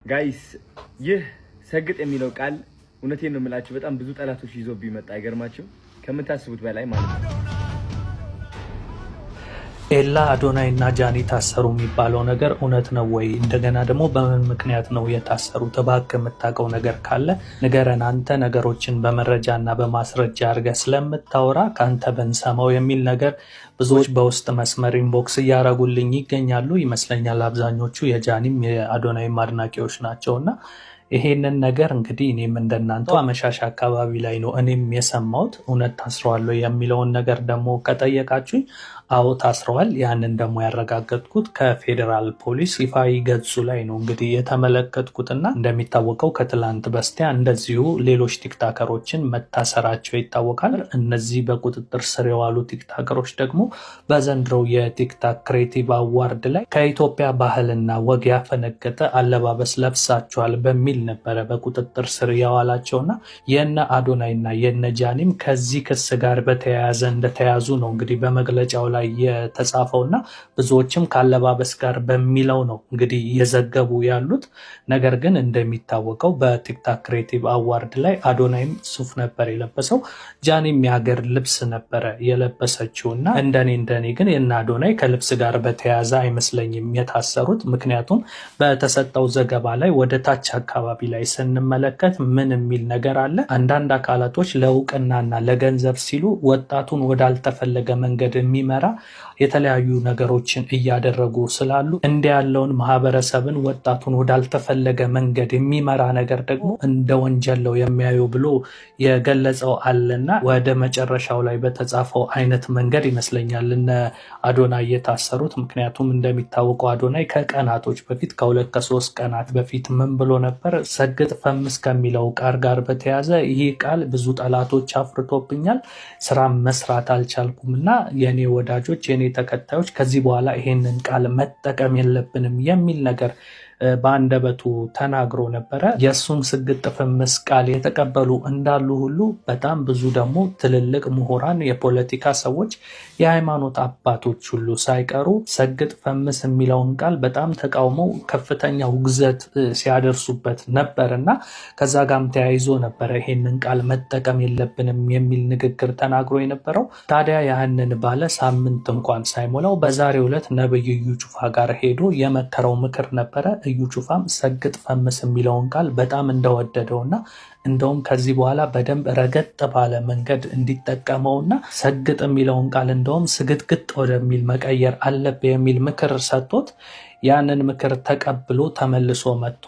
ጋይስ ይህ ሰግጥ የሚለው ቃል እውነቴን ነው የምላችሁ በጣም ብዙ ጠላቶች ይዞ ቢመጣ አይገርማችሁ ከምታስቡት በላይ ማለት ነው። ኤላ አዶናይ እና ጃኒ ታሰሩ የሚባለው ነገር እውነት ነው ወይ? እንደገና ደግሞ በምን ምክንያት ነው የታሰሩት? እባክህ የምታውቀው ነገር ካለ ንገረን። አንተ ነገሮችን በመረጃ እና በማስረጃ አድርገህ ስለምታወራ ከአንተ ብንሰማው የሚል ነገር ብዙዎች በውስጥ መስመር ኢንቦክስ እያረጉልኝ ይገኛሉ። ይመስለኛል አብዛኞቹ የጃኒም የአዶናይም አድናቂዎች ናቸውና ይሄንን ነገር እንግዲህ እኔም እንደናንተ አመሻሽ አካባቢ ላይ ነው እኔም የሰማሁት። እውነት ታስረዋል የሚለውን ነገር ደግሞ ከጠየቃችሁኝ አዎ ታስረዋል። ያንን ደግሞ ያረጋገጥኩት ከፌዴራል ፖሊስ ይፋዊ ገጹ ላይ ነው እንግዲህ የተመለከትኩትና እንደሚታወቀው ከትላንት በስቲያ እንደዚሁ ሌሎች ቲክታከሮችን መታሰራቸው ይታወቃል። እነዚህ በቁጥጥር ስር የዋሉ ቲክታከሮች ደግሞ በዘንድሮው የቲክታክ ክሬቲቭ አዋርድ ላይ ከኢትዮጵያ ባህልና ወግ ያፈነገጠ አለባበስ ለብሳቸዋል በሚል ነበረ በቁጥጥር ስር የዋላቸውና የነ አዶናይና የነ ጃኒም ከዚህ ክስ ጋር በተያያዘ እንደተያዙ ነው እንግዲህ በመግለጫው ላይ የተጻፈውና ብዙዎችም ካለባበስ ጋር በሚለው ነው እንግዲህ እየዘገቡ ያሉት። ነገር ግን እንደሚታወቀው በቲክታክ ክሬቲቭ አዋርድ ላይ አዶናይም ሱፍ ነበር የለበሰው፣ ጃኒም የሀገር ልብስ ነበረ የለበሰችውና እንደኔ ግን የነ አዶናይ ከልብስ ጋር በተያያዘ አይመስለኝም የታሰሩት። ምክንያቱም በተሰጠው ዘገባ ላይ ወደ ታች አካባቢ ላይ ስንመለከት ምን የሚል ነገር አለ? አንዳንድ አካላቶች ለእውቅናና ለገንዘብ ሲሉ ወጣቱን ወዳልተፈለገ መንገድ የሚመራ የተለያዩ ነገሮችን እያደረጉ ስላሉ እንዲህ ያለውን ማህበረሰብን ወጣቱን ወዳልተፈለገ መንገድ የሚመራ ነገር ደግሞ እንደ ወንጀል ነው የሚያዩ ብሎ የገለጸው አለና ወደ መጨረሻው ላይ በተጻፈው አይነት መንገድ ይመስለኛል እነ አዶናይ የታሰሩት። ምክንያቱም እንደሚታወቀው አዶናይ ከቀናቶች በፊት ከ2 ከ3 ቀናት በፊት ምን ብሎ ነበር? ሰግጥ ፈምስ ከሚለው ቃል ጋር በተያያዘ ይህ ቃል ብዙ ጠላቶች አፍርቶብኛል፣ ስራ መስራት አልቻልኩም እና የኔ ወዳጆች የኔ ተከታዮች ከዚህ በኋላ ይሄንን ቃል መጠቀም የለብንም የሚል ነገር በአንደበቱ ተናግሮ ነበረ። የእሱን ስግጥ ፍምስ ቃል የተቀበሉ እንዳሉ ሁሉ በጣም ብዙ ደግሞ ትልልቅ ምሁራን፣ የፖለቲካ ሰዎች፣ የሃይማኖት አባቶች ሁሉ ሳይቀሩ ሰግጥ ፈምስ የሚለውን ቃል በጣም ተቃውመው ከፍተኛ ውግዘት ሲያደርሱበት ነበር እና ከዛ ጋም ተያይዞ ነበረ ይሄንን ቃል መጠቀም የለብንም የሚል ንግግር ተናግሮ የነበረው። ታዲያ ያህንን ባለ ሳምንት እንኳን ሳይሞላው በዛሬው ዕለት ነብዩ እዩ ጩፋ ጋር ሄዶ የመከረው ምክር ነበረ። እዩ ጩፋም ሰግጥ ፈምስ የሚለውን ቃል በጣም እንደወደደውና እንደውም ከዚህ በኋላ በደንብ ረገጥ ባለ መንገድ እንዲጠቀመውና ሰግጥ የሚለውን ቃል እንደውም ስግጥግጥ ወደሚል መቀየር አለብህ የሚል ምክር ሰጥቶት ያንን ምክር ተቀብሎ ተመልሶ መጥቶ